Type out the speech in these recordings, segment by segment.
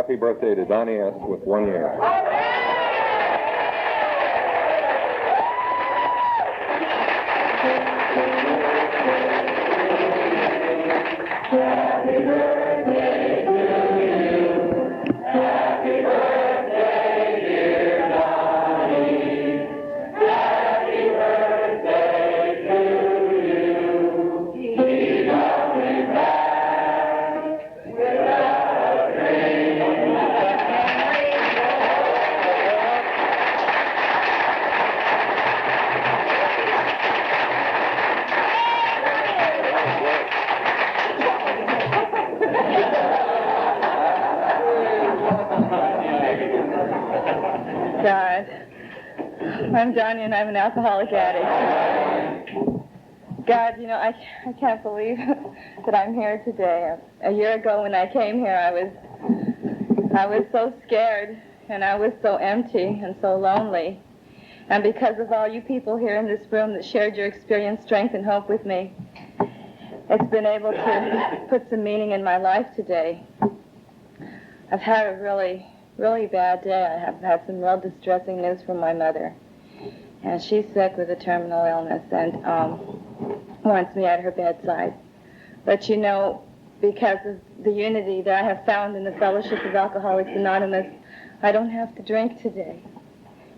happy birthday to Donnie S. with 1 year. Happy birthday to you. Happy birthday, dear Donnie. Happy birthday to you. Keep coming back without a dream. God, I'm Donnie and I'm an alcoholic addict. God, you know, I can't believe that I'm here today. A year ago when I came here, I was so scared and I was so empty and so lonely. And because of all you people here in this room that shared your experience, strength, and hope with me, it's been able to put some meaning in my life today. I've had a really bad day. I have had some real distressing news from my mother. And she's sick with a terminal illness and wants me at her bedside. But you know, because of the unity that I have found in the Fellowship of Alcoholics Anonymous, I don't have to drink today.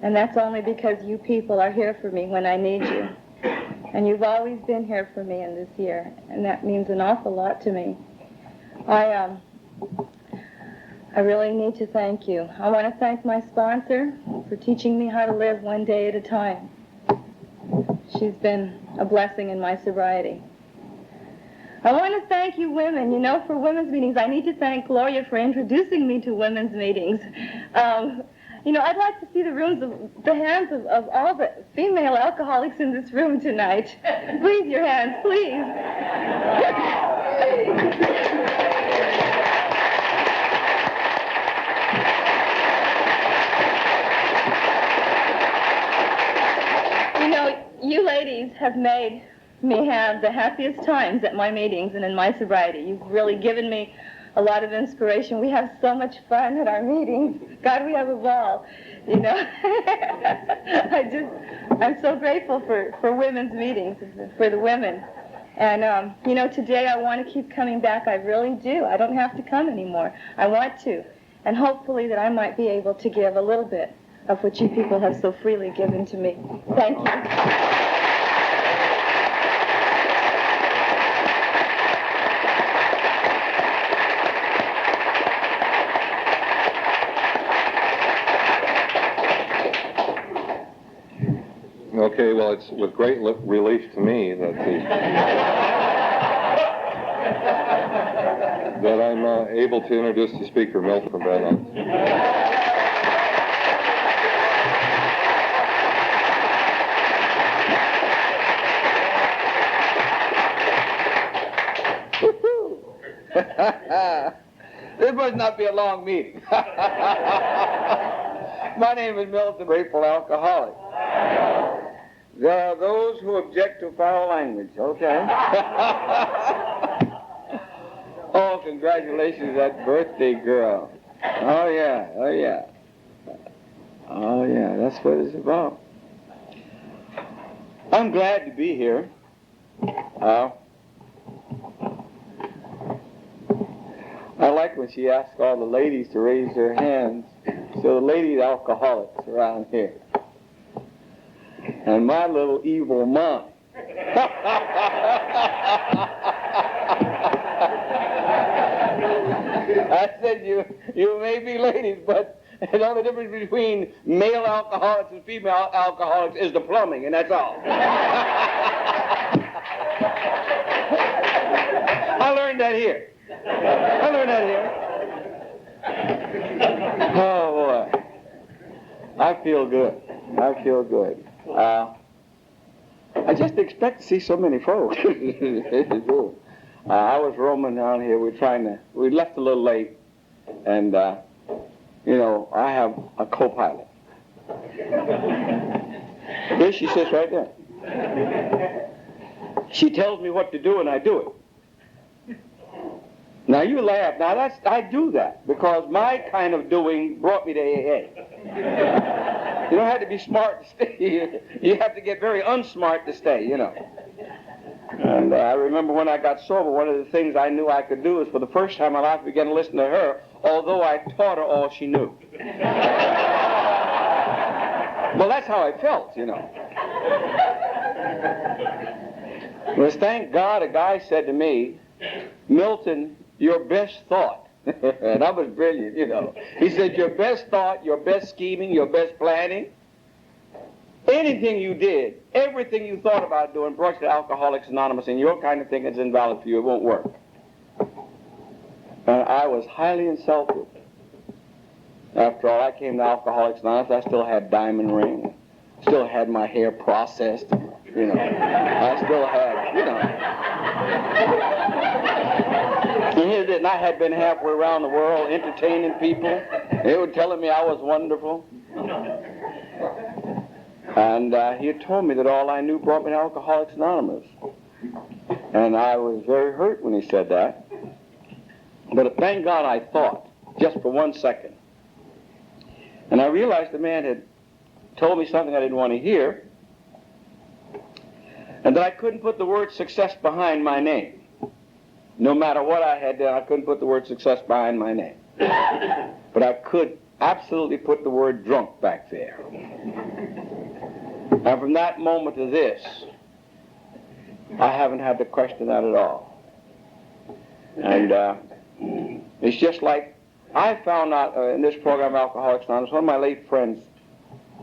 And that's only because you people are here for me when I need you. And you've always been here for me in this year. And that means an awful lot to me. I really need to thank you. I want to thank my sponsor for teaching me how to live one day at a time. She's been a blessing in my sobriety. I want to thank you women. You know, for women's meetings, I need to thank Gloria for introducing me to women's meetings. You know, I'd like to see the hands of all the female alcoholics in this room tonight. Please, your hands, please. You ladies have made me have the happiest times at my meetings and in my sobriety. You've really given me a lot of inspiration. We have so much fun at our meetings. God, we have a ball, you know. I'm so grateful for women's meetings, for the women. And, you know, today I want to keep coming back. I really do. I don't have to come anymore. I want to. And hopefully that I might be able to give a little bit of what you people have so freely given to me. Thank you. Okay, well, it's with great relief to me that that I'm able to introduce the speaker, Milton from Bed. This must not be a long meeting. My name is Milton, grateful alcoholic. There are those who object to foul language, okay? Oh, congratulations to that birthday girl. Oh, yeah, oh, yeah. Oh, yeah, that's what it's about. I'm glad to be here. I like when she asks all the ladies to raise their hands. So the ladies alcoholics around here. And my little evil mind. I said you may be ladies, but the only difference between male alcoholics and female alcoholics is the plumbing, and that's all. I learned that here. Oh, boy. I feel good. I just expect to see so many folks. I was roaming down here. We left a little late, and, you know, I have a co-pilot. Here she sits right there. She tells me what to do, and I do it. Now you laugh. Now I do that because my kind of doing brought me to AA. You don't have to be smart to stay. You have to get very unsmart to stay, you know. And I remember when I got sober, one of the things I knew I could do is for the first time in my life I began to listen to her, although I taught her all she knew. Well, that's how I felt, you know. Well, thank God a guy said to me, Milton, your best thought. And I was brilliant, you know. He said, your best thought, your best scheming, your best planning, anything you did, everything you thought about doing brought you to Alcoholics Anonymous, and your kind of thinking is invalid for you. It won't work. And I was highly insulted. After all, I came to Alcoholics Anonymous. I still had diamond ring, still had my hair processed, you know. I still had, you know. And here's it, and I had been halfway around the world entertaining people. They were telling me I was wonderful. And he had told me that all I knew brought me to Alcoholics Anonymous. And I was very hurt when he said that. But thank God I thought, just for 1 second. And I realized the man had told me something I didn't want to hear, and that I couldn't put the word success behind my name. No matter what I had done, I couldn't put the word success behind my name. But I could absolutely put the word drunk back there. And from that moment to this, I haven't had to question that at all. And it's just like I found out in this program, Alcoholics Anonymous, one of my late friends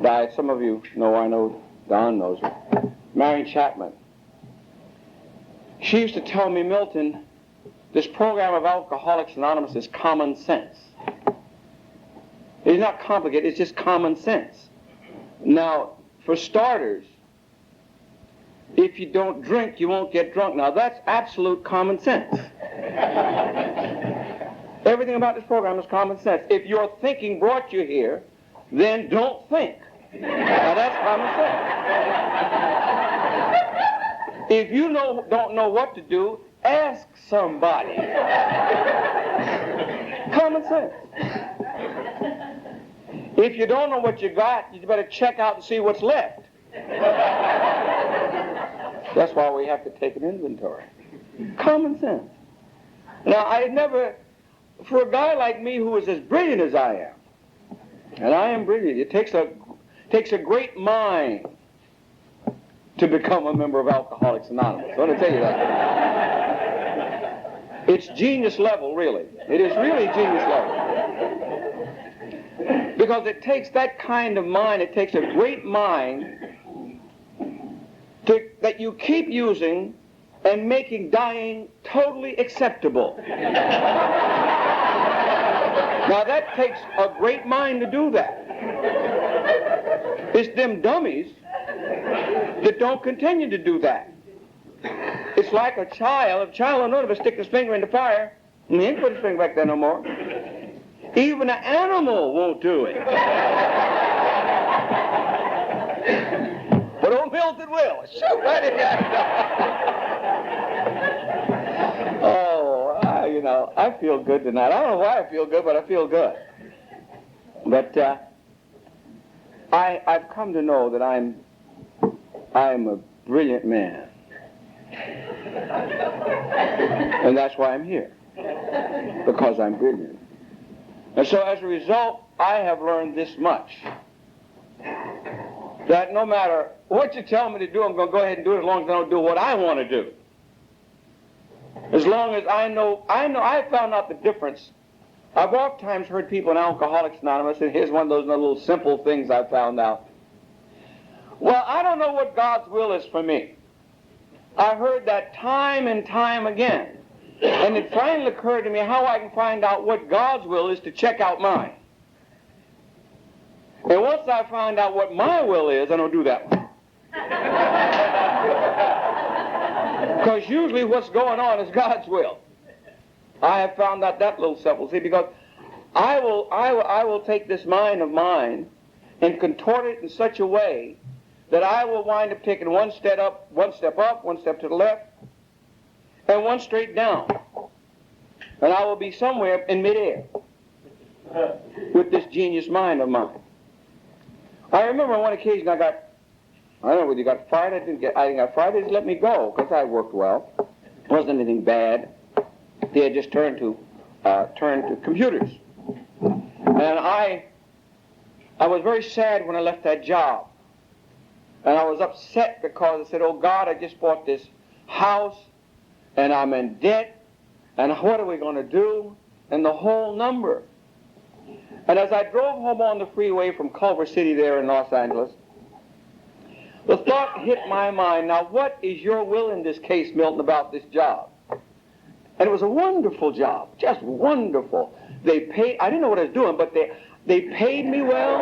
died. Some of you know, I know Don knows her. Marion Chapman. She used to tell me, Milton, this program of Alcoholics Anonymous is common sense. It's not complicated, it's just common sense. Now, for starters, if you don't drink, you won't get drunk. Now, that's absolute common sense. Everything about this program is common sense. If your thinking brought you here, then don't think. Now, that's common sense. If you don't know what to do, ask somebody. Common sense. If you don't know what you got, you better check out and see what's left. That's why we have to take an inventory. Common sense. Now, I had never, for a guy like me who is as brilliant as I am, and I am brilliant, it takes a great mind to become a member of Alcoholics Anonymous. I want to tell you that. It's genius level, really. It is really genius level. Because it takes that kind of mind, it takes a great mind that you keep using and making dying totally acceptable. Now that takes a great mind to do that. It's them dummies that don't continue to do that. It's like a child. If a child don't know to stick his finger in the fire, and he ain't put his finger back there no more. Even an animal won't do it. But old Milton will. Shoot right in there. Oh, I feel good tonight. I don't know why I feel good, but I feel good. But I've come to know that I'm a brilliant man. And that's why I'm here. Because I'm brilliant. And so as a result, I have learned this much. That no matter what you tell me to do, I'm going to go ahead and do it as long as I don't do what I want to do. As long as I found out the difference. I've oftentimes heard people in Alcoholics Anonymous, and here's one of those little simple things I found out. Well, I don't know what God's will is for me. I heard that time and time again. And it finally occurred to me how I can find out what God's will is to check out mine. And once I find out what my will is, I don't do that one. Because usually what's going on is God's will. I have found out that little simple. See, because I will take this mind of mine and contort it in such a way that I will wind up taking one step up, one step to the left, and one straight down. and I will be somewhere in midair with this genius mind of mine. I remember on one occasion I don't know whether you got fired. I didn't get fired. They just let me go because I worked well. It wasn't anything bad. They had just turned to computers, and I was very sad when I left that job, and I was upset because I said, "Oh God, I just bought this house, and I'm in debt, and what are we going to do?" And the whole number. And as I drove home on the freeway from Culver City there in Los Angeles, the thought hit my mind, now what is your will in this case, Milton, about this job? And it was a wonderful job, just wonderful. They paid, I didn't know what I was doing, but they paid me well.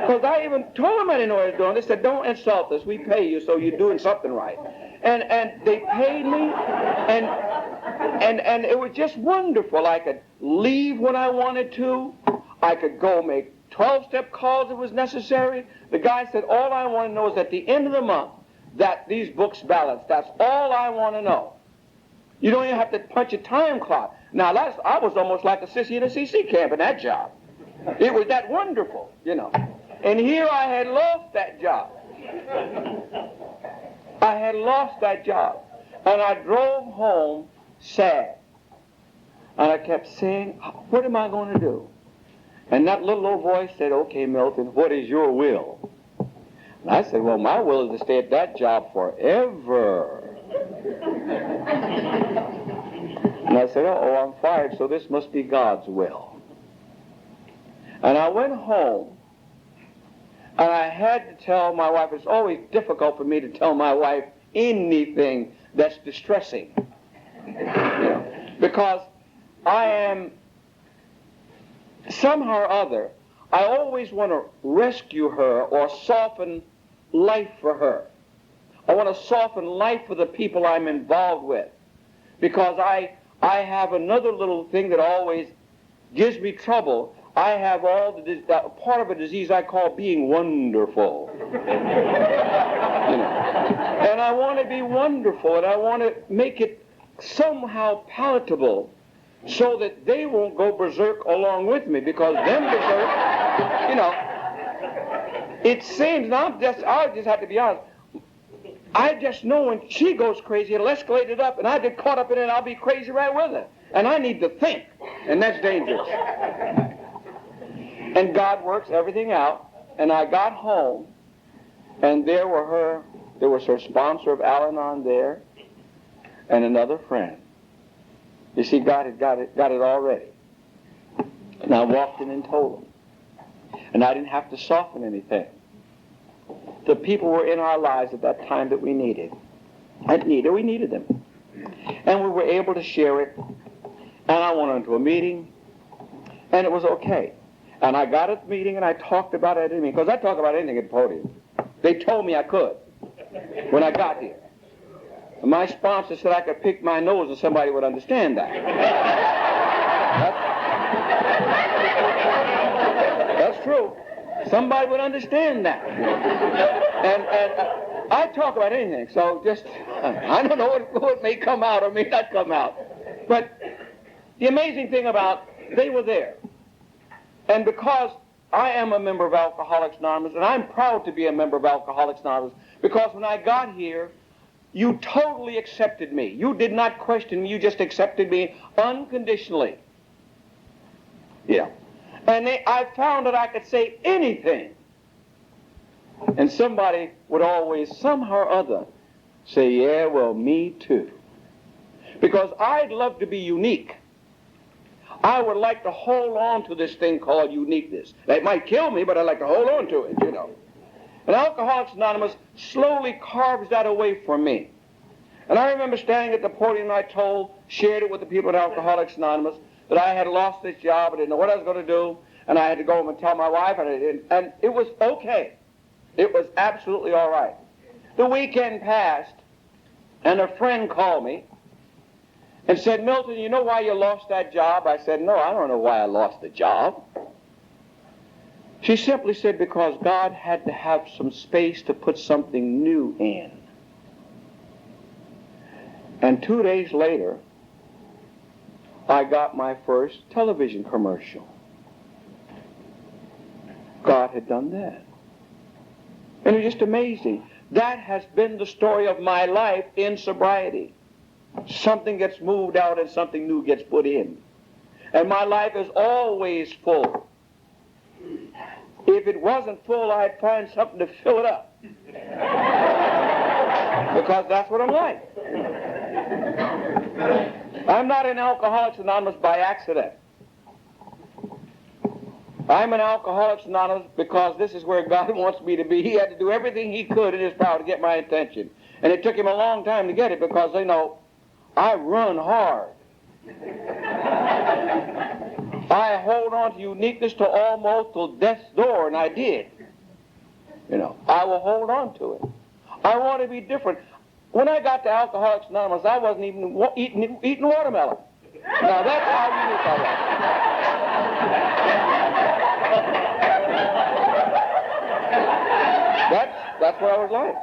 Because I even told them I didn't know what I was doing. They said, "Don't insult us, we pay you, so you're doing something right." And they paid me, and it was just wonderful. I could leave when I wanted to. I could go make 12-step calls if it was necessary. The guy said, "All I want to know is at the end of the month that these books balance. That's all I want to know. You don't even have to punch a time clock." Now, I was almost like a sissy in a CC camp in that job. It was that wonderful, you know. And here I had lost that job. I had lost that job. And I drove home sad. And I kept saying, "What am I going to do?" And that little old voice said, "Okay, Milton, what is your will?" And I said, "Well, my will is to stay at that job forever." And I said, "Oh, I'm fired, so this must be God's will." And I went home, and I had to tell my wife. It's always difficult for me to tell my wife anything that's distressing, you know, because I am, somehow or other, I always want to rescue her or soften life for her. I want to soften life for the people I'm involved with, because I have another little thing that always gives me trouble. I have part of a disease I call being wonderful. You know. And I want to be wonderful, and I want to make it somehow palatable so that they won't go berserk along with me, because them berserk, you know, it seems, and I just have to be honest, I just know when she goes crazy, it'll escalate it up, and I get caught up in it, and I'll be crazy right with her. And I need to think, and that's dangerous. And God works everything out, and I got home, and there was her sponsor of Al-Anon there, and another friend. You see, God had got it already. And I walked in and told them. And I didn't have to soften anything. The people were in our lives at that time that we needed. We needed them. And we were able to share it. And I went into a meeting, and it was okay. And I got at the meeting, and I talked about it at the meeting, because I talk about anything at the podium. They told me I could when I got here. And my sponsor said I could pick my nose and somebody would understand that. That's true. Somebody would understand that. And I talk about anything, so just, I don't know what may come out or may not come out. But the amazing thing about, they were there. And because I am a member of Alcoholics Anonymous, and I'm proud to be a member of Alcoholics Anonymous, because when I got here, you totally accepted me. You did not question me. You just accepted me unconditionally. Yeah. And I found that I could say anything. And somebody would always, somehow or other, say, "Yeah, well, me too." Because I'd love to be unique. I would like to hold on to this thing called uniqueness. It might kill me, but I'd like to hold on to it, you know. And Alcoholics Anonymous slowly carves that away from me. And I remember standing at the podium, and I shared it with the people at Alcoholics Anonymous, that I had lost this job, I didn't know what I was going to do, and I had to go home and tell my wife, and it was okay. It was absolutely all right. The weekend passed, and a friend called me and said, "Milton, you know why you lost that job?" I said, "No, I don't know why I lost the job." She simply said, "Because God had to have some space to put something new in." And 2 days later, I got my first television commercial. God had done that. And it was just amazing. That has been the story of my life in sobriety. Something gets moved out and something new gets put in. And my life is always full. If it wasn't full, I'd find something to fill it up. Because that's what I'm like. I'm not in Alcoholics Anonymous by accident. I'm in Alcoholics Anonymous because this is where God wants me to be. He had to do everything he could in his power to get my attention. And it took him a long time to get it because, you know, I run hard. I hold on to uniqueness to almost till death's door, and I did. You know, I will hold on to it. I want to be different. When I got to Alcoholics Anonymous, I wasn't even eating watermelon. Now that's how unique I was. That's what I was like.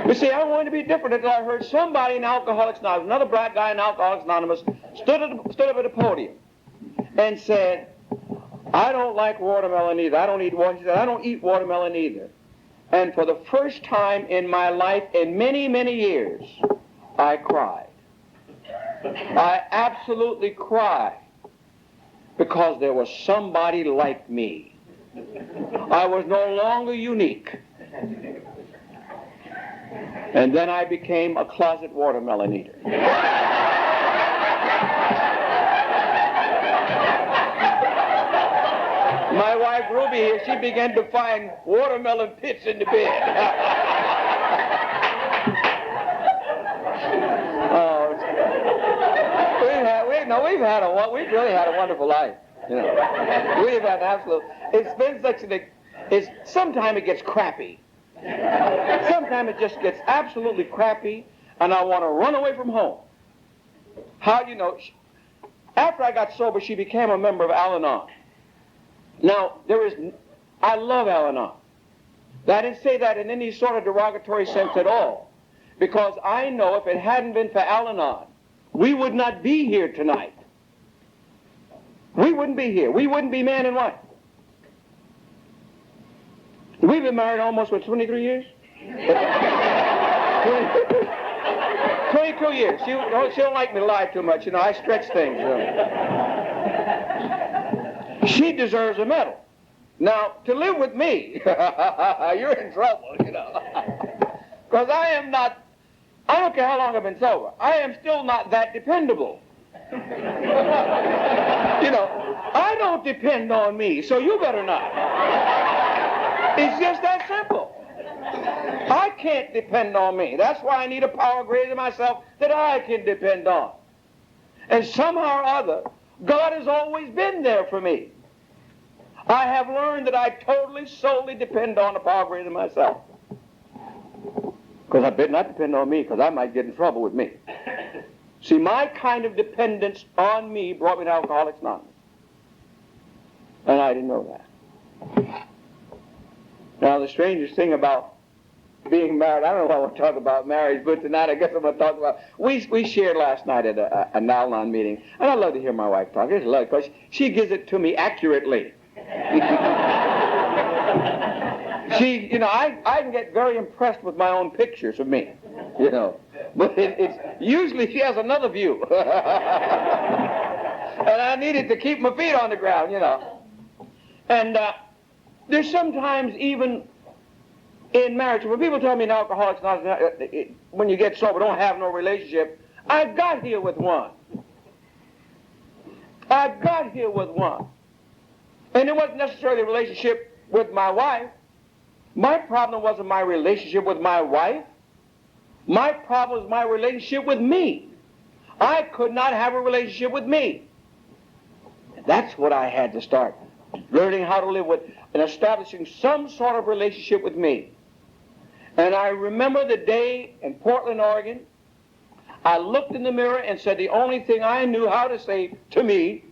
But see, I wanted to be different until I heard somebody in Alcoholics Anonymous, another black guy in Alcoholics Anonymous, stood up at a podium and said, I don't like watermelon either. I don't eat watermelon. He said, I don't eat watermelon either. And for the first time in my life, in many, many years, I cried. I absolutely cried because there was somebody like me. I was no longer unique. And then I became a closet watermelon eater. My wife Ruby here, she began to find watermelon pits in the bed. Oh, we've really had a wonderful life. You know, we've had absolute. It's been such sometimes it gets crappy. Sometimes it just gets absolutely crappy, and I want to run away from home. How do you know? After I got sober, she became a member of Al-Anon. Now, I love Al-Anon. I didn't say that in any sort of derogatory sense at all, because I know if it hadn't been for Al-Anon, we would not be here tonight. We wouldn't be here. We wouldn't be man and wife. We've been married almost, 23 years? 22 years. She don't like me to lie too much. You know, I stretch things. She deserves a medal. Now, to live with me, you're in trouble, you know. Because I don't care how long I've been sober, I am still not that dependable. You know, I don't depend on me, so you better not. It's just that simple. I can't depend on me. That's why I need a power greater than myself that I can depend on. And somehow or other, God has always been there for me. I have learned that I totally, solely depend on a power greater than myself. Because I better not depend on me, because I might get in trouble with me. See, my kind of dependence on me brought me to Alcoholics Anonymous. And I didn't know that. Now, the strangest thing about being married, I don't know what I want to talk about marriage, but tonight I guess I'm going to talk about, we shared last night at an Al-Anon meeting, and I love to hear my wife talk. I just love it because she gives it to me accurately. She, you know, I can get very impressed with my own pictures of me, you know, but it's usually she has another view. And I needed to keep my feet on the ground, you know. And there's sometimes even in marriage, when people tell me in Alcoholics Anonymous, when you get sober, don't have no relationship, I got here with one. I got here with one. And it wasn't necessarily a relationship with my wife. My problem wasn't my relationship with my wife. My problem was my relationship with me. I could not have a relationship with me. That's what I had to start learning how to live with and establishing some sort of relationship with me. And I remember the day in Portland, Oregon, I looked in the mirror and said the only thing I knew how to say to me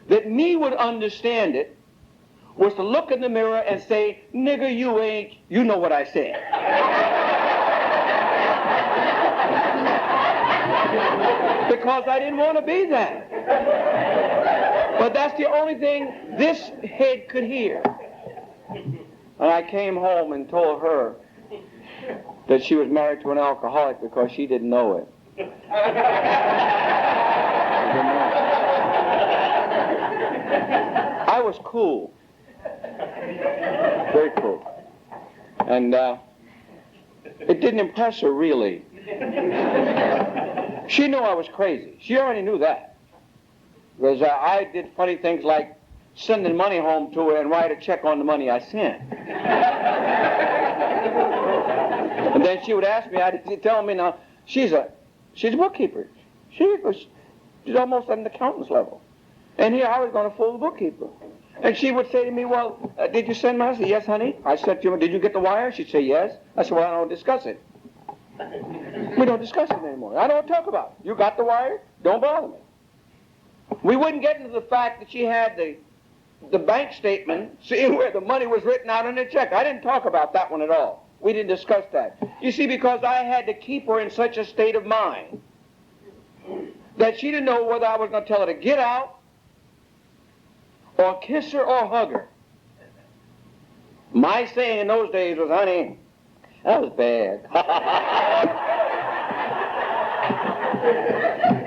that me would understand it was to look in the mirror and say, nigger, you know what I said. because I didn't want to be that. But that's the only thing this head could hear. And I came home and told her that she was married to an alcoholic because she didn't know it. I was cool. Very cool. And it didn't impress her, really. She knew I was crazy. She already knew that. Because I did funny things like sending money home to her and write a check on the money I sent. And then she would ask me, I'd tell me now, she's a bookkeeper. She's almost at an accountant's level. And here I was going to fool the bookkeeper. And she would say to me, well, did you send money? I said, yes, honey. I said to her, did you get the wire? She'd say, yes. I said, well, I don't discuss it. We don't discuss it anymore. I don't talk about it. You got the wire? Don't bother me. We wouldn't get into the fact that she had the bank statement, seeing where the money was written out on the check. I didn't talk about that one at all. We didn't discuss that. You see, because I had to keep her in such a state of mind that she didn't know whether I was going to tell her to get out or kiss her or hug her. My saying in those days was, honey, that was bad.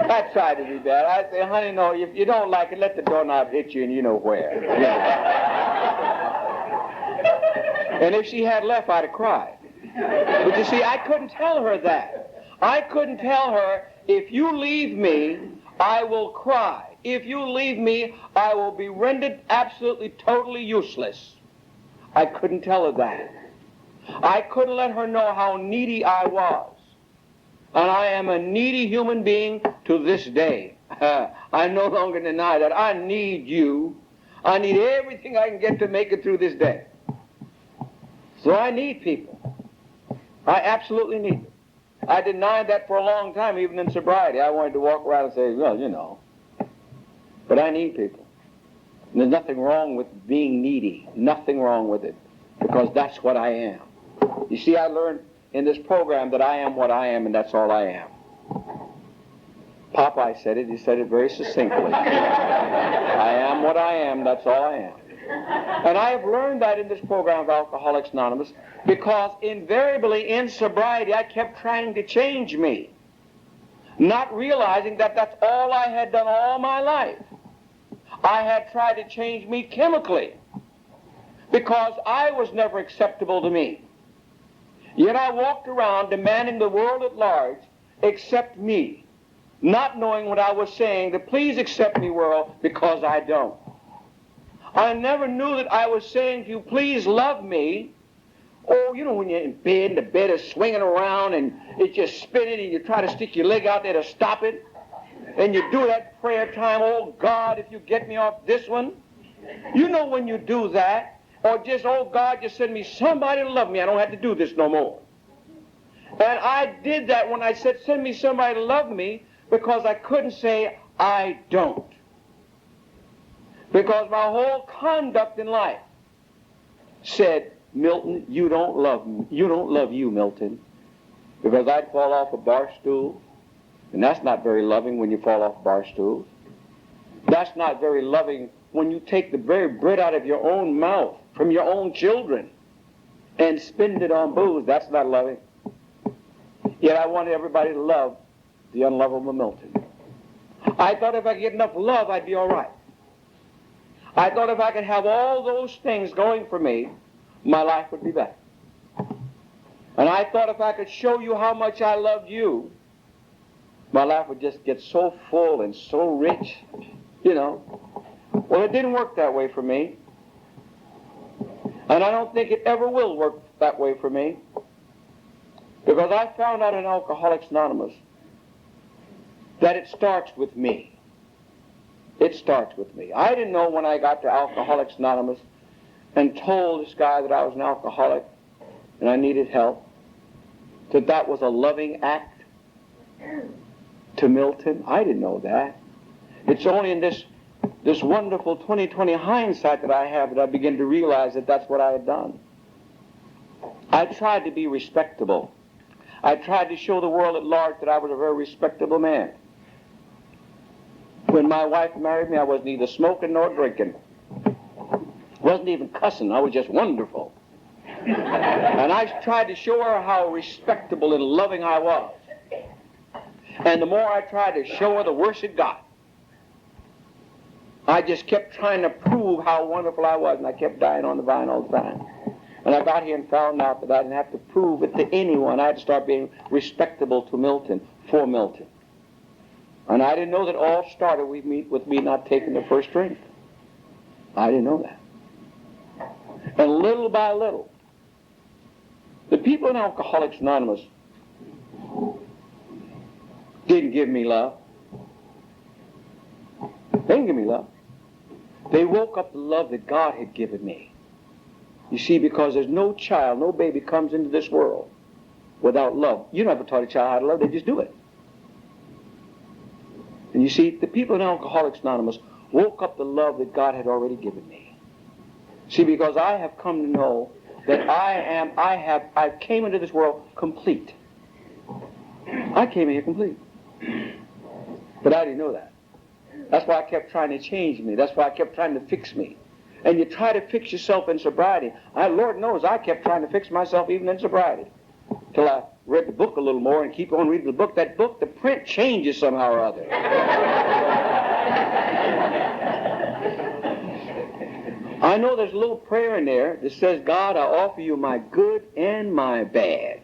I tried to be bad. I say, honey, no, if you don't like it, let the doorknob hit you and you know where. And if she had left, I'd have cried. But you see, I couldn't tell her that. I couldn't tell her, if you leave me, I will cry. If you leave me, I will be rendered absolutely, totally useless. I couldn't tell her that. I couldn't let her know how needy I was. And I am a needy human being to this day. I no longer deny that. I need you. I need everything I can get to make it through this day. So I need people. I absolutely need them. I denied that for a long time, even in sobriety. I wanted to walk around and say, well, you know. But I need people. And there's nothing wrong with being needy. Nothing wrong with it. Because that's what I am. You see, I learned in this program that I am what I am, and that's all I am. Popeye said it. He said it very succinctly. I am what I am. That's all I am. And I have learned that in this program of Alcoholics Anonymous because invariably in sobriety I kept trying to change me, not realizing that that's all I had done all my life. I had tried to change me chemically because I was never acceptable to me. Yet I walked around demanding the world at large accept me, not knowing what I was saying, that please accept me, world, because I don't. I never knew that I was saying to you, please love me. Oh, you know, when you're in bed and the bed is swinging around and it's just spinning and you try to stick your leg out there to stop it. And you do that prayer time, oh God, if you get me off this one. You know when you do that, or just, oh God, just send me somebody to love me. I don't have to do this no more. And I did that when I said, send me somebody to love me, because I couldn't say, I don't. Because my whole conduct in life said, Milton, you don't love me. You don't love you, Milton. Because I'd fall off a bar stool, and that's not very loving when you fall off bar stools. That's not very loving when you take the very bread out of your own mouth from your own children and spend it on booze. That's not loving. Yet I wanted everybody to love the unlovable Milton. I thought if I could get enough love, I'd be all right. I thought if I could have all those things going for me, my life would be better. And I thought if I could show you how much I loved you, my life would just get so full and so rich, you know. Well, it didn't work that way for me. And I don't think it ever will work that way for me. Because I found out in Alcoholics Anonymous that it starts with me. It starts with me. I didn't know when I got to Alcoholics Anonymous and told this guy that I was an alcoholic and I needed help, that that was a loving act to Milton. I didn't know that. It's only in this wonderful 20/20 hindsight that I have that I begin to realize that that's what I had done. I tried to be respectable. I tried to show the world at large that I was a very respectable man. When my wife married me, I was neither smoking nor drinking. Wasn't even cussing. I was just wonderful. And I tried to show her how respectable and loving I was. And the more I tried to show her, the worse it got. I just kept trying to prove how wonderful I was, and I kept dying on the vine all the time. And I got here and found out that I didn't have to prove it to anyone. I had to start being respectable to Milton, for Milton. And I didn't know that all started with me not taking the first drink. I didn't know that. And little by little, the people in Alcoholics Anonymous didn't give me love. They didn't give me love. They woke up the love that God had given me. You see, because there's no child, no baby comes into this world without love. You don't have to taught a child how to love, they just do it. And you see, the people in Alcoholics Anonymous woke up the love that God had already given me. See, because I have come to know that I came into this world complete. I came in here complete. But I didn't know that. That's why I kept trying to change me. That's why I kept trying to fix me. And you try to fix yourself in sobriety. Lord knows I kept trying to fix myself even in sobriety. Till I read the book a little more and keep on reading the book. That book, the print changes somehow or other. I know there's a little prayer in there that says, God, I offer you my good and my bad.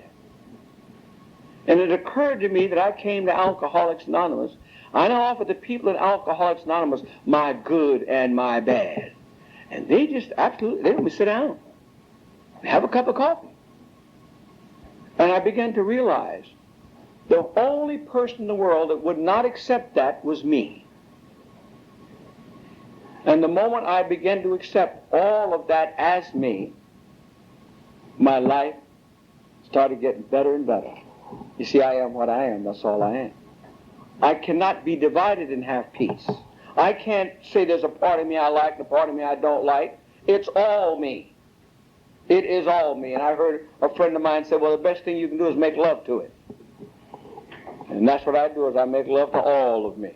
And it occurred to me that I came to Alcoholics Anonymous. I now offer the people in Alcoholics Anonymous my good and my bad. And they just absolutely, they don't even sit down. Have a cup of coffee. And I began to realize the only person in the world that would not accept that was me. And the moment I began to accept all of that as me, my life started getting better and better. You see, I am what I am. That's all I am. I cannot be divided and have peace. I can't say there's a part of me I like and a part of me I don't like. It's all me. It is all me. And I heard a friend of mine say, well, the best thing you can do is make love to it. And that's what I do, is I make love to all of me.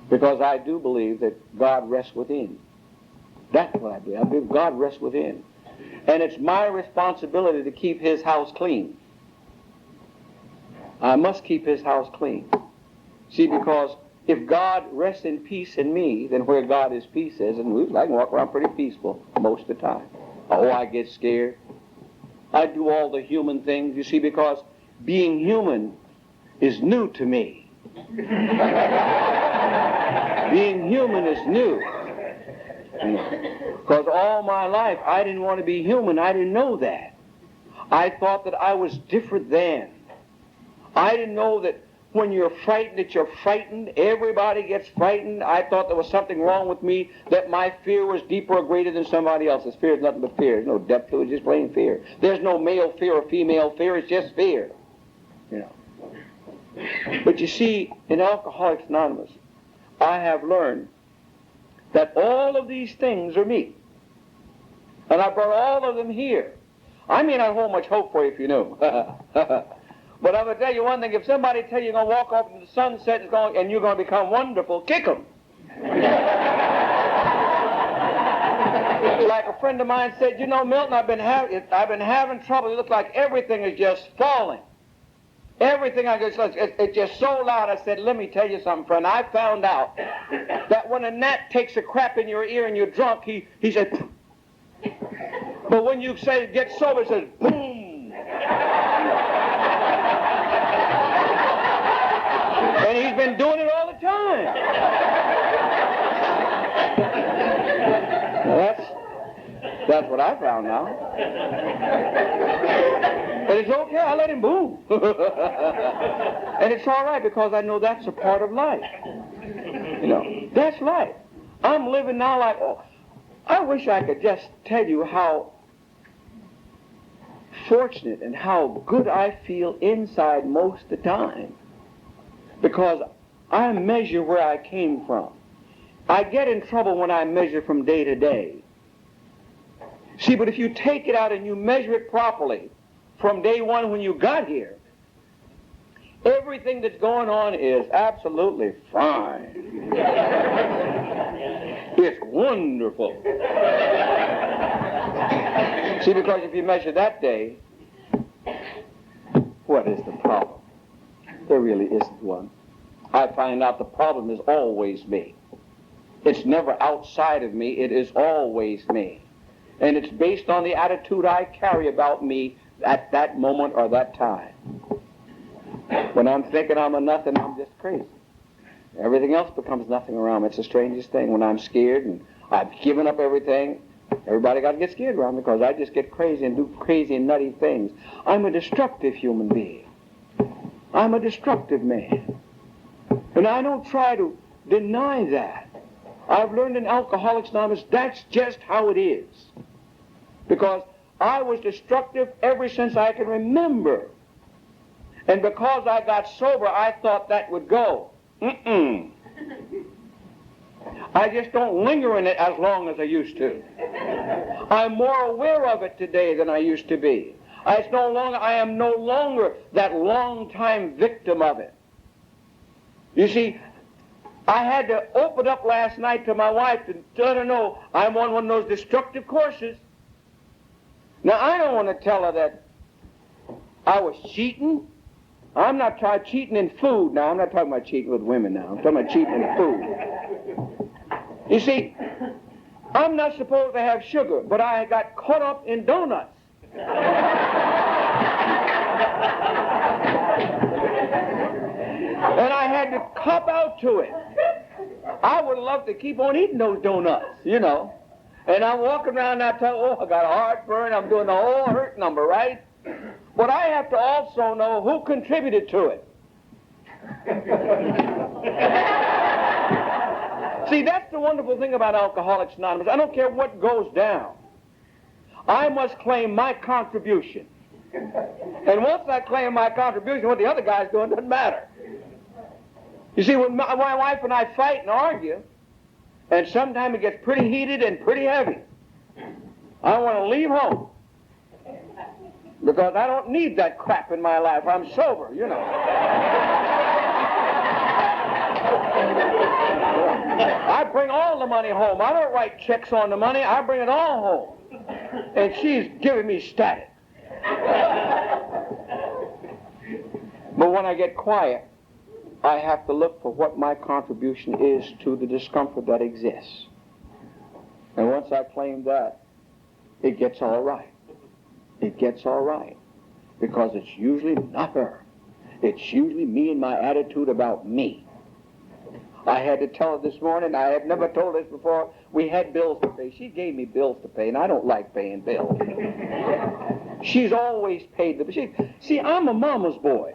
Because I do believe that God rests within. That's what I believe. I believe God rests within. And it's my responsibility to keep his house clean. I must keep his house clean. See, because if God rests in peace in me, then where God is, peace is. And I can walk around pretty peaceful most of the time. Oh, I get scared. I do all the human things, you see, because being human is new to me. Being human is new. Because all my life I didn't want to be human. I didn't know that. I thought that I was different than. I didn't know that when you're frightened, that you're frightened. Everybody gets frightened. I thought there was something wrong with me, that my fear was deeper or greater than somebody else's. Fear is nothing but fear. There's no depth to it, just plain fear. There's no male fear or female fear. It's just fear. You know. But you see, in Alcoholics Anonymous, I have learned that all of these things are me. And I brought all of them here. I may not hold much hope for you if you knew. But I'm going to tell you one thing. If somebody tell you you're going to walk off into the sunset and you're going to become wonderful, kick them. Like a friend of mine said, you know, Milton, I've been having trouble. It looks like everything is just falling. Everything it's just so loud. I said, let me tell you something, friend. I found out that when a gnat takes a crap in your ear and you're drunk, he said, but when you say get sober, it says, boom. And he's been doing it all the time. That's what I found now. But it's okay, I let him boom. And it's all right, because I know that's a part of life. You know, that's life. I'm living now like, oh, I wish I could just tell you how fortunate and how good I feel inside most of the time. Because I measure where I came from. I get in trouble when I measure from day to day. See, but if you take it out and you measure it properly from day one when you got here, Everything that's going on is absolutely fine. It's wonderful. See, because if you measure that day, what is the problem? There really isn't one. I find out the problem is always me. It's never outside of me. It is always me. And it's based on the attitude I carry about me at that moment or that time. When I'm thinking I'm a nothing, I'm just crazy. Everything else becomes nothing around me. It's the strangest thing. When I'm scared and I've given up everything, everybody got to get scared around me because I just get crazy and do crazy and nutty things. I'm a destructive human being. I'm a destructive man. And I don't try to deny that. I've learned in Alcoholics Anonymous that's just how it is. Because I was destructive ever since I can remember. And because I got sober, I thought that would go. I just don't linger in it as long as I used to. I'm more aware of it today than I used to be. I am no longer that long-time victim of it. You see, I had to open up last night to my wife to let her know I'm on one of those destructive courses. Now, I don't want to tell her that I was cheating. I'm not cheating in food now. I'm not talking about cheating with women now. I'm talking about cheating in food. You see, I'm not supposed to have sugar, but I got caught up in donuts. And I had to cop out to it. I would love to keep on eating those donuts, you know. And I'm walking around and I tell, oh, I got a heartburn. I'm doing the whole hurt number, right? But I have to also know who contributed to it. See, that's the wonderful thing about Alcoholics Anonymous. I don't care what goes down. I must claim my contribution. And once I claim my contribution, what the other guy's doing doesn't matter. You see, when my wife and I fight and argue, and sometimes it gets pretty heated and pretty heavy, I want to leave home. Because I don't need that crap in my life. I'm sober, you know. I bring all the money home. I don't write checks on the money. I bring it all home. And she's giving me static. But when I get quiet, I have to look for what my contribution is to the discomfort that exists. And once I claim that, it gets all right. It gets all right. Because it's usually not her. It's usually me and my attitude about me. I had to tell her this morning, I have never told this before, we had bills to pay. She gave me bills to pay, and I don't like paying bills. She's always paid the bills. See, I'm a mama's boy.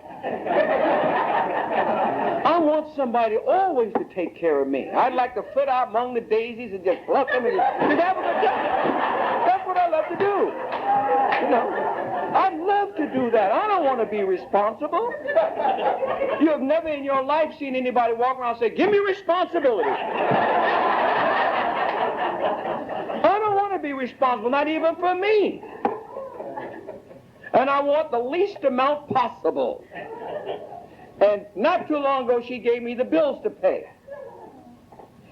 I want somebody always to take care of me. I'd like to flit out among the daisies and just pluck them and just have a good time. That's what I love to do. You know, I'd love to do that. I don't want to be responsible. You have never in your life seen anybody walk around and say, give me responsibility. I don't want to be responsible, not even for me. And I want the least amount possible. And not too long ago, she gave me the bills to pay.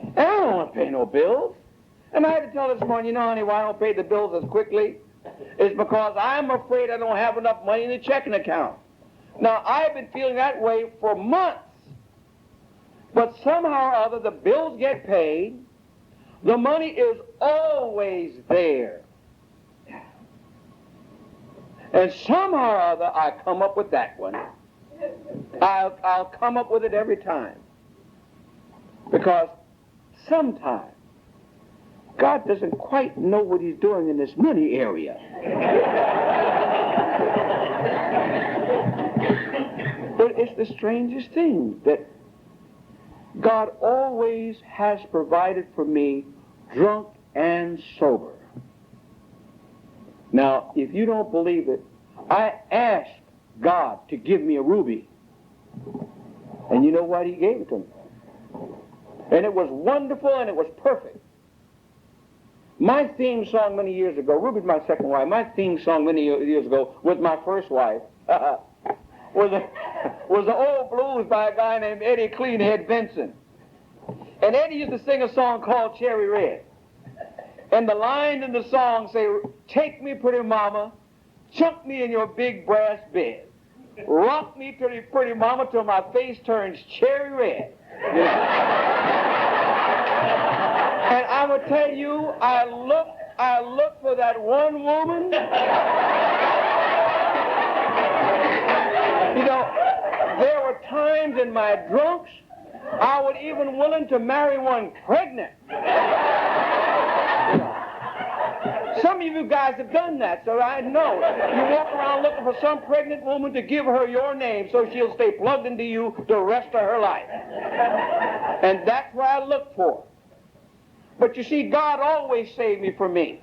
And I don't want to pay no bills. And I had to tell her this morning, you know, honey, why I don't pay the bills as quickly? It's because I'm afraid I don't have enough money in the checking account. Now, I've been feeling that way for months. But somehow or other, the bills get paid. The money is always there. And somehow or other, I come up with that one. I'll come up with it every time. Because sometimes God doesn't quite know what he's doing in this money area. But it's the strangest thing that God always has provided for me, drunk and sober. Now, if you don't believe it, I asked God to give me a ruby. And you know what? He gave it to me. And it was wonderful and it was perfect. My theme song many years ago, Ruby's my second wife, my theme song many years ago with my first wife was was an old blues by a guy named Eddie Cleanhead Benson. And Eddie used to sing a song called Cherry Red. And the lines in the song say, take me, pretty mama, chunk me in your big brass bed. Rock me, pretty mama, till my face turns cherry red. You know? And I would tell you, I looked for that one woman. You know, there were times in my drunks, I was even willing to marry one pregnant. Some of you guys have done that, so I know. You walk around looking for some pregnant woman to give her your name so she'll stay plugged into you the rest of her life. And that's what I look for. But you see, God always saved me from me.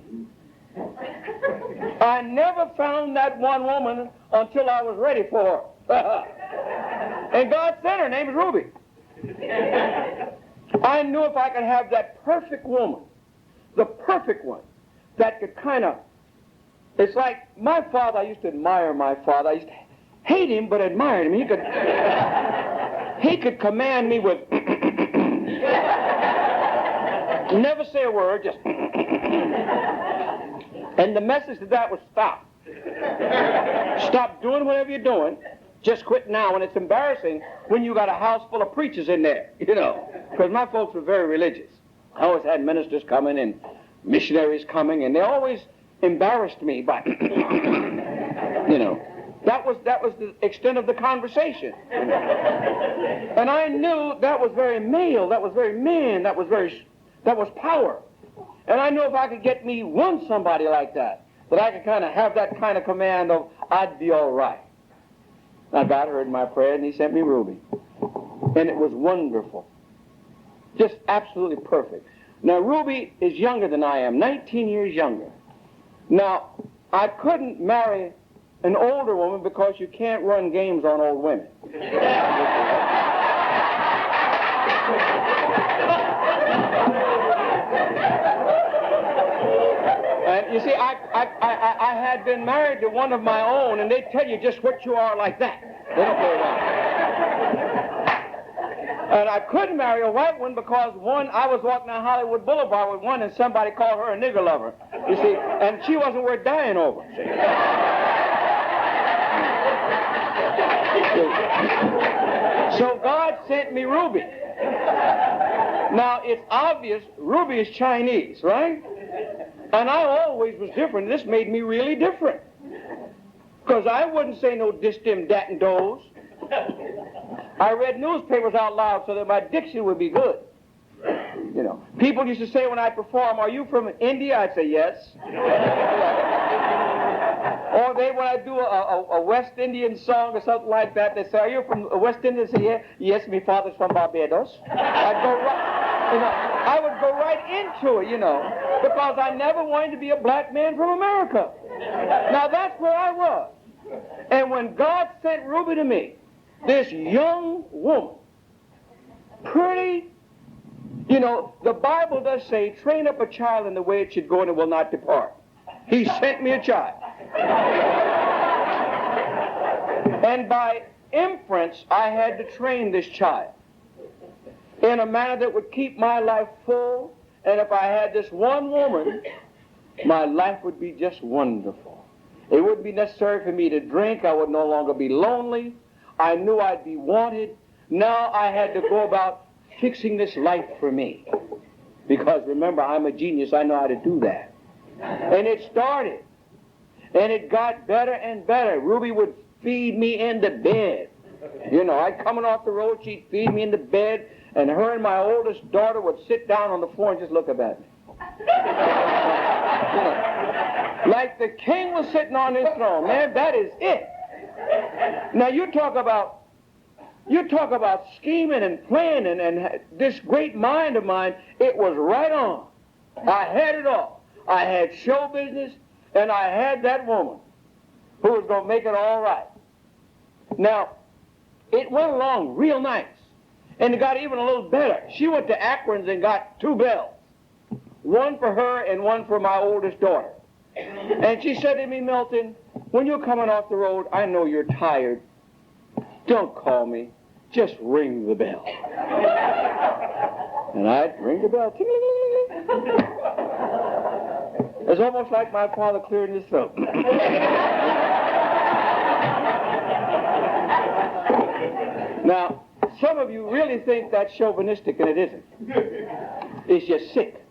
I never found that one woman until I was ready for her. And God sent her. Her name is Ruby. I knew if I could have that perfect woman, the perfect one, that could kind of, it's like my father, I used to admire my father. I used to hate him, but admire him. He could command me with, never say a word, just, and the message to that was stop. Stop doing whatever you're doing. Just quit now. And it's embarrassing when you got a house full of preachers in there, you know, because my folks were very religious. I always had ministers coming and missionaries coming, and they always embarrassed me by, you know, that was the extent of the conversation. You know? And I knew that was very male, that was very man, that was power. And I knew if I could get me somebody like that I could kind of have that kind of command of, I'd be all right. Now God heard my prayer, and he sent me Ruby. And it was wonderful. Just absolutely perfect. Now, Ruby is younger than I am, 19 years younger. Now, I couldn't marry an older woman because you can't run games on old women. And you see, I had been married to one of my own, and they tell you just what you are like that. They don't play around. And I couldn't marry a white one because, one, I was walking down Hollywood Boulevard with one, and somebody called her a nigger lover. You see, and she wasn't worth dying over. So God sent me Ruby. Now, it's obvious Ruby is Chinese, right? And I always was different. This made me really different. Because I wouldn't say no dis, dim, dat, and does. I read newspapers out loud so that my diction would be good. You know, people used to say when I perform, are you from India? I'd say yes. Or when I do a West Indian song or something like that, they say, are you from West India? I say, yeah. Yes, my father's from Barbados. I would go right into it, you know, because I never wanted to be a black man from America. Now, that's where I was. And when God sent Ruby to me, this young woman, pretty, you know, the Bible does say, train up a child in the way it should go and it will not depart. He sent me a child. And by inference, I had to train this child in a manner that would keep my life full. And if I had this one woman, my life would be just wonderful. It wouldn't be necessary for me to drink. I would no longer be lonely. I knew I'd be wanted. Now I had to go about fixing this life for me. Because remember, I'm a genius. I know how to do that. And it started. And it got better and better. Ruby would feed me in the bed. You know, I'd coming off the road, she'd feed me in the bed, and her and my oldest daughter would sit down on the floor and just look up at me. You know, like the king was sitting on his throne. Man, that is it. Now you talk about scheming and planning and this great mind of mine, it was right on. I had it all. I had show business, and I had that woman who was going to make it all right. Now, it went along real nice, and it got even a little better. She went to Akron's and got 2 bells, one for her and one for my oldest daughter. And she said to me, Milton, when you're coming off the road, I know you're tired, don't call me. Just ring the bell. And I'd ring the bell. Ting-a-ling-ling-ling. It's almost like my father clearing his throat. Now, some of you really think that's chauvinistic, and it isn't. It's just sick.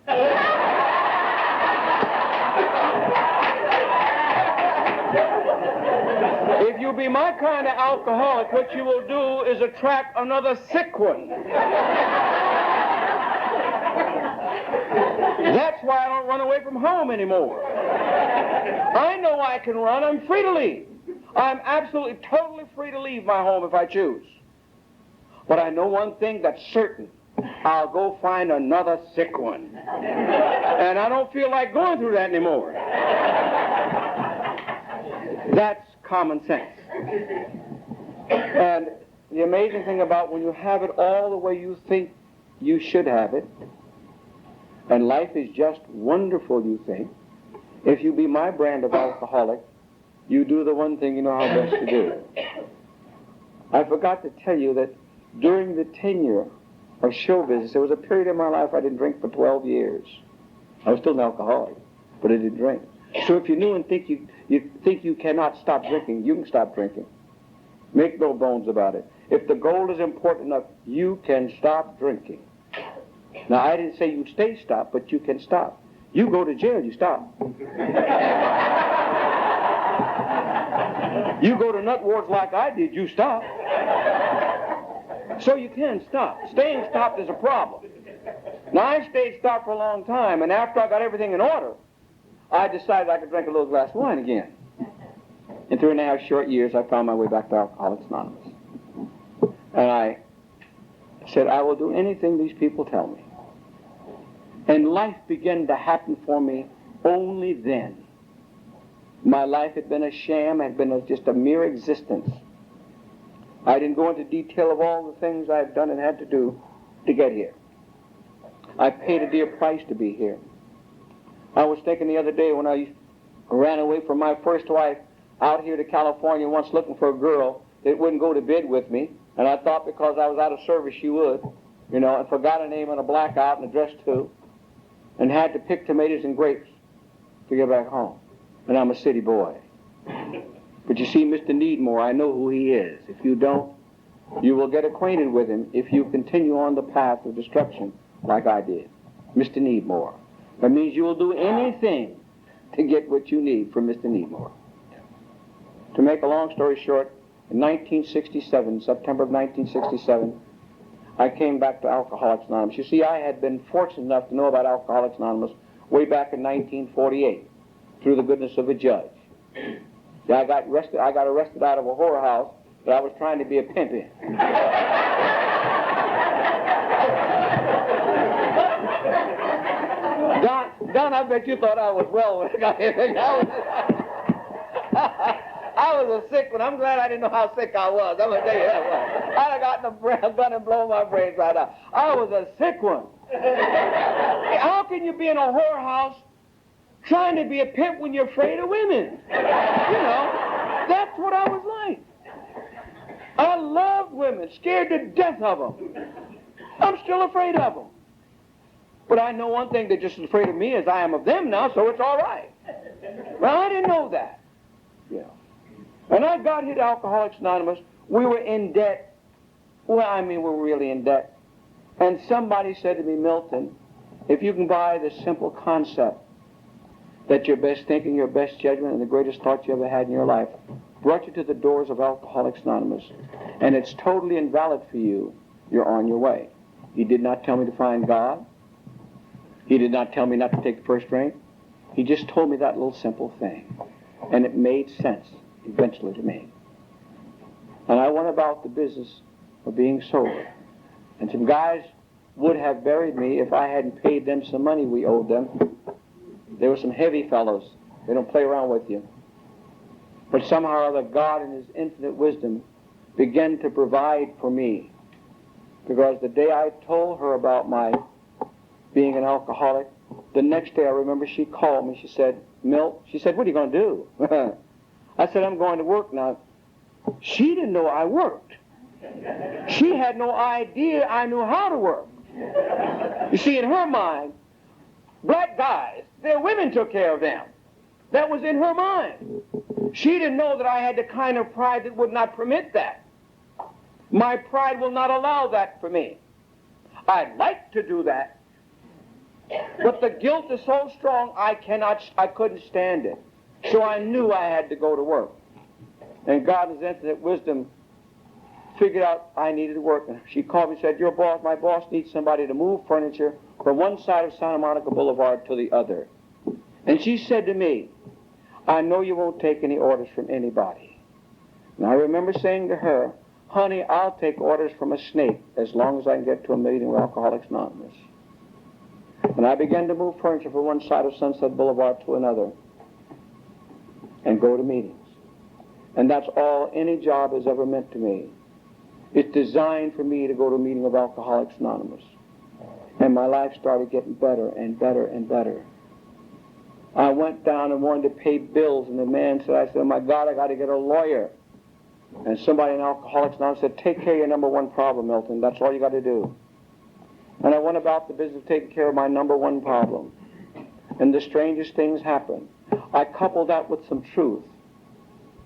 If you be my kind of alcoholic, what you will do is attract another sick one. That's why I don't run away from home anymore. I know I can run. I'm free to leave. I'm absolutely, totally free to leave my home if I choose. But I know one thing that's certain. I'll go find another sick one. And I don't feel like going through that anymore. That's common sense. And the amazing thing about when you have it all the way you think you should have it, and life is just wonderful, you think, if you be my brand of alcoholic, you do the one thing you know how best to do. I forgot to tell you that during the tenure of show business, there was a period in my life I didn't drink for 12 years. I was still an alcoholic, but I didn't drink. So if you knew and think you think you cannot stop drinking, you can stop drinking. Make no bones about it. If the goal is important enough, you can stop drinking. Now, I didn't say you'd stay stopped, but you can stop. You go to jail, you stop. You go to nut wards like I did, you stop. So you can stop. Staying stopped is a problem. Now, I stayed stopped for a long time, and after I got everything in order, I decided I could drink a little glass of wine again. In 3.5 short years, I found my way back to Alcoholics Anonymous. And I said, I will do anything these people tell me. And life began to happen for me only then. My life had been a sham, had been just a mere existence. I didn't go into detail of all the things I've done and had to do to get here. I paid a dear price to be here. I was thinking the other day when I ran away from my first wife out here to California once looking for a girl that wouldn't go to bed with me, and I thought because I was out of service she would, you know, and forgot her name on a blackout and a dress too, and had to pick tomatoes and grapes to get back home. And I'm a city boy. But you see, Mr. Needmore, I know who he is. If you don't, you will get acquainted with him if you continue on the path of destruction like I did. Mr. Needmore. That means you will do anything to get what you need from Mr. Needmore. To make a long story short, in 1967, September of 1967, I came back to Alcoholics Anonymous. You see, I had been fortunate enough to know about Alcoholics Anonymous way back in 1948 through the goodness of a judge. I got arrested out of a whorehouse that I was trying to be a pimp in. Don, I bet you thought I was well when I got here. I was a sick one. I'm glad I didn't know how sick I was. I'm going to tell you that one. I'd have gotten a gun and blown my brains right out. I was a sick one. How can you be in a whorehouse trying to be a pimp when you're afraid of women? You know, that's what I was like. I loved women, scared to death of them. I'm still afraid of them. But I know one thing, they're just as afraid of me as I am of them now, so it's all right. Well, I didn't know that. Yeah. When I got here to Alcoholics Anonymous, we were in debt. Well, I mean, we're really in debt. And somebody said to me, Milton, if you can buy the simple concept that your best thinking, your best judgment, and the greatest thoughts you ever had in your life brought you to the doors of Alcoholics Anonymous, and it's totally invalid for you, you're on your way. He did not tell me to find God. He did not tell me not to take the first drink. He just told me that little simple thing. And it made sense eventually to me. And I went about the business of being sober. And some guys would have buried me if I hadn't paid them some money we owed them. They were some heavy fellows. They don't play around with you. But somehow or other, God in His infinite wisdom began to provide for me. Because the day I told her about my being an alcoholic, the next day I remember she called me. She said, Milt, she said, what are you going to do? I said, I'm going to work now. She didn't know I worked. She had no idea I knew how to work. You see, in her mind, black guys, their women took care of them. That was in her mind. She didn't know that I had the kind of pride that would not permit that. My pride will not allow that for me. I'd like to do that, but the guilt is so strong I couldn't stand it. So I knew I had to go to work. And God, in His infinite wisdom, figured out I needed to work. And she called me and said, my boss needs somebody to move furniture from one side of Santa Monica Boulevard to the other. And she said to me, I know you won't take any orders from anybody. And I remember saying to her, honey, I'll take orders from a snake as long as I can get to a meeting with Alcoholics Anonymous. And I began to move furniture from one side of Sunset Boulevard to another and go to meetings. And that's all any job has ever meant to me. It's designed for me to go to a meeting of Alcoholics Anonymous. And my life started getting better and better and better. I went down and wanted to pay bills, and the man said, I said, oh my God, I got to get a lawyer. And somebody in Alcoholics Anonymous said, take care of your number one problem, Milton. That's all you got to do. And I went about the business of taking care of my number one problem. And the strangest things happened. I coupled that with some truth.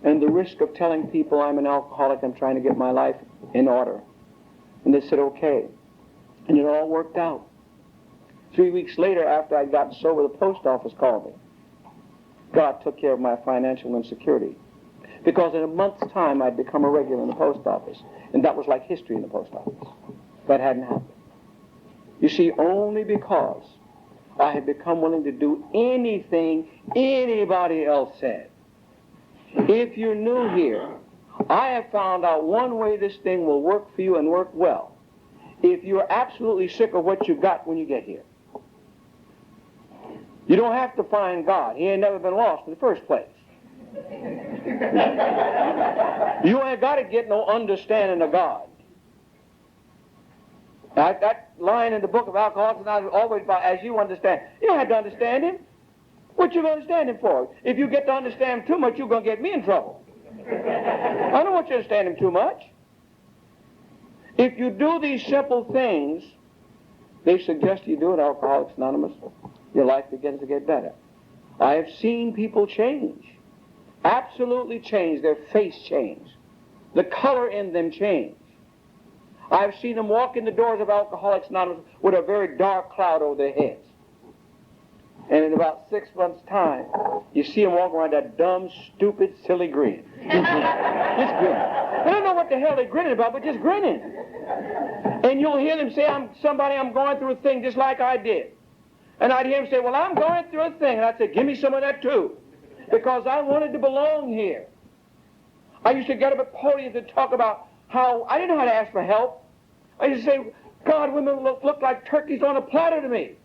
And the risk of telling people I'm an alcoholic, I'm trying to get my life in order. And they said, okay. And it all worked out. 3 weeks later, after I'd gotten sober, the post office called me. God took care of my financial insecurity. Because in a month's time, I'd become a regular in the post office. And that was like history in the post office. That hadn't happened. You see, only because I had become willing to do anything anybody else said. If you're new here, I have found out one way this thing will work for you and work well. If you're absolutely sick of what you got when you get here. You don't have to find God. He ain't never been lost in the first place. You ain't got to get no understanding of God. That line in the book of Alcoholics Anonymous is always about as you understand. You don't have to understand Him. What you going to understand Him for? If you get to understand Him too much, you're going to get me in trouble. I don't want you to understand Him too much. If you do these simple things, they suggest you do it, Alcoholics Anonymous, your life begins to get better. I have seen people change. Absolutely change. Their face change. The color in them change. I've seen them walk in the doors of Alcoholics Anonymous with a very dark cloud over their heads. And in about 6 months' time, you see them walking around that dumb, stupid, silly grin. Just grinning. I don't know what the hell they're grinning about, but just grinning. And you'll hear them say, I'm going through a thing just like I did. And I'd hear them say, well, I'm going through a thing. And I'd say, give me some of that too. Because I wanted to belong here. I used to get up at podiums and talk about how I didn't know how to ask for help. I used to say, God, women look like turkeys on a platter to me.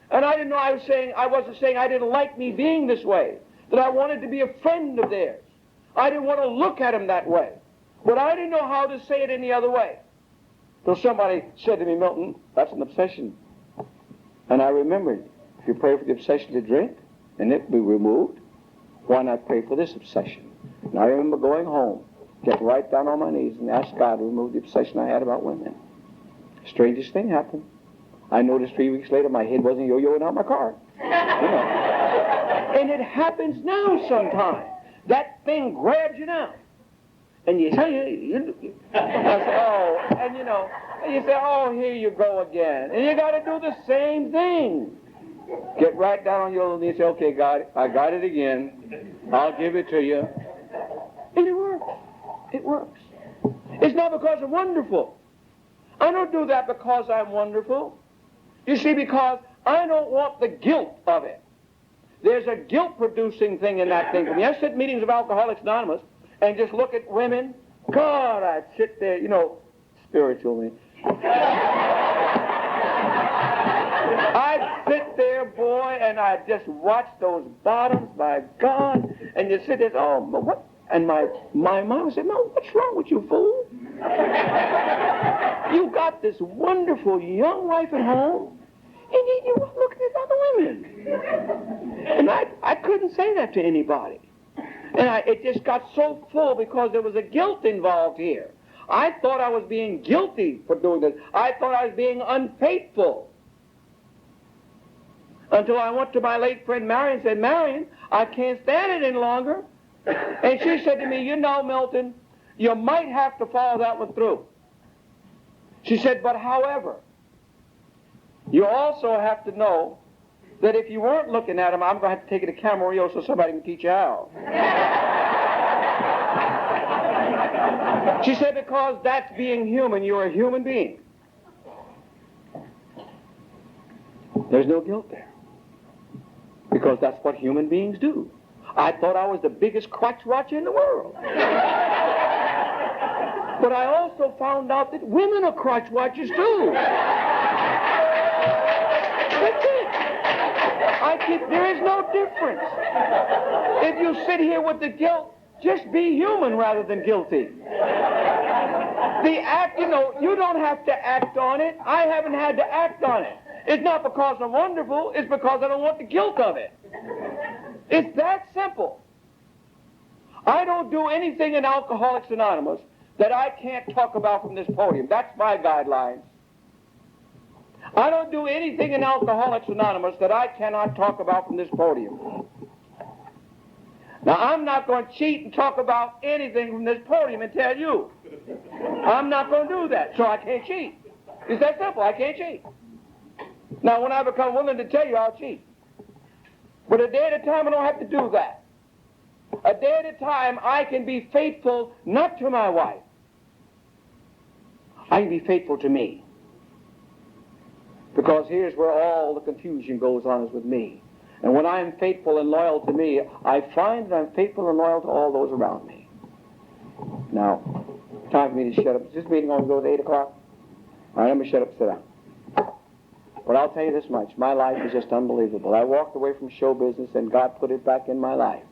And I didn't know I wasn't saying I didn't like me being this way, that I wanted to be a friend of theirs. I didn't want to look at them that way. But I didn't know how to say it any other way. So somebody said to me, Milton, that's an obsession. And I remembered, if you pray for the obsession to drink, and it be removed, why not pray for this obsession? And I remember going home, getting right down on my knees and asked God to remove the obsession I had about women. Strangest thing happened. I noticed 3 weeks later my head wasn't yo-yoing out my car. And it happens now sometimes. That thing grabs you now. And you say, and you say, oh, here you go again. And you got to do the same thing. Get right down on your knees and say, okay, God, I got it again. I'll give it to you. And it works. It works. It's not because I'm wonderful. I don't do that because I'm wonderful. You see, because I don't want the guilt of it. There's a guilt-producing thing in that thing. When I sit in meetings of Alcoholics Anonymous and just look at women, God, I'd sit there, spiritually. I'd sit there, boy, and I'd just watch those bottoms, my God, and you sit there, oh, what? And my mom said, no, what's wrong with you, fool? You got this wonderful young wife at home, and then you were looking at other women. And I couldn't say that to anybody. And it just got so full because there was a guilt involved here. I thought I was being guilty for doing this. I thought I was being unfaithful. Until I went to my late friend Marion and said, Marion, I can't stand it any longer. And she said to me, you know, Milton, you might have to follow that one through. She said, but however, you also have to know that if you weren't looking at him, I'm going to have to take it to Camarillo so somebody can teach you how. She said, because that's being human. You're a human being. There's no guilt there. Because that's what human beings do. I thought I was the biggest crotch watcher in the world. But I also found out that women are crotch watchers too. That's it. There is no difference. If you sit here with the guilt, just be human rather than guilty. The act, you don't have to act on it. I haven't had to act on it. It's not because I'm wonderful, it's because I don't want the guilt of it. It's that simple. I don't do anything in Alcoholics Anonymous that I can't talk about from this podium. That's my guidelines. I don't do anything in Alcoholics Anonymous that I cannot talk about from this podium. Now, I'm not going to cheat and talk about anything from this podium and tell you. I'm not going to do that, so I can't cheat. It's that simple. I can't cheat. Now, when I become willing to tell you, I'll cheat. But a day at a time, I don't have to do that. A day at a time, I can be faithful not to my wife. I can be faithful to me. Because here's where all the confusion goes on, is with me. And when I'm faithful and loyal to me, I find that I'm faithful and loyal to all those around me. Now, time for me to shut up. Is this meeting going to go to 8 o'clock? All right, let me shut up and sit down. But I'll tell you this much. My life is just unbelievable. I walked away from show business and God put it back in my life.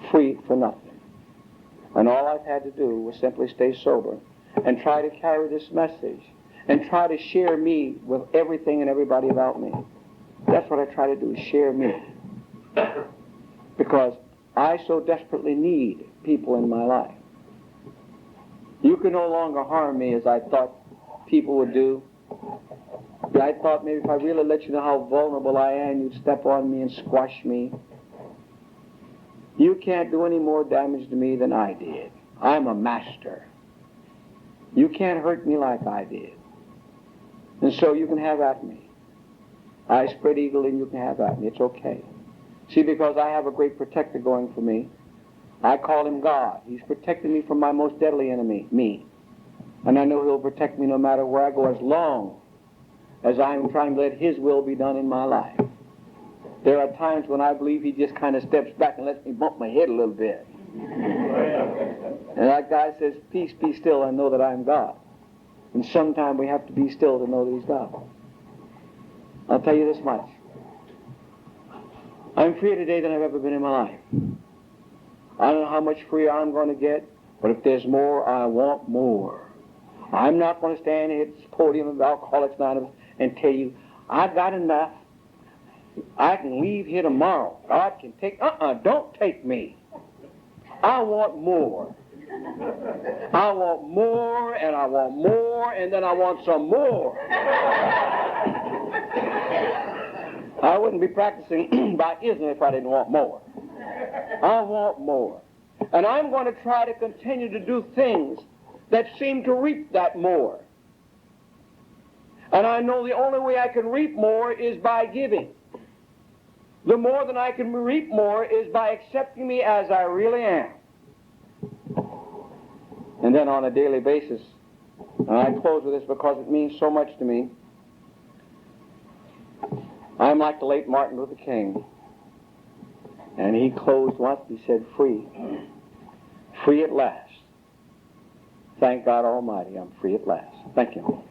Free for nothing. And all I've had to do was simply stay sober and try to carry this message and try to share me with everything and everybody about me. That's what I try to do, share me. Because I so desperately need people in my life. You can no longer harm me as I thought people would do. I thought maybe if I really let you know how vulnerable I am, you'd step on me and squash me. You can't do any more damage to me than I did. I'm a master. You can't hurt me like I did. And so you can have at me. I spread eagle and you can have at me. It's okay. See, because I have a great protector going for me. I call him God. He's protecting me from my most deadly enemy, me. And I know he'll protect me no matter where I go, as long as I'm trying to let his will be done in my life. There are times when I believe he just kind of steps back and lets me bump my head a little bit. And that guy says, peace, be still, and know that I am God. And sometimes we have to be still to know that he's God. I'll tell you this much. I'm freer today than I've ever been in my life. I don't know how much freer I'm going to get, but if there's more, I want more. I'm not going to stand here at this podium of Alcoholics Anonymous and tell you, I've got enough. I can leave here tomorrow. God can take, don't take me. I want more. I want more, and I want more, and then I want some more. I wouldn't be practicing by ism if I didn't want more. I want more. And I'm going to try to continue to do things that seem to reap that more. And I know the only way I can reap more is by giving. The more that I can reap more is by accepting me as I really am. And then on a daily basis, and I close with this because it means so much to me, I'm like the late Martin Luther King. And he closed once, he said, free. Free at last. Thank God Almighty, I'm free at last. Thank you.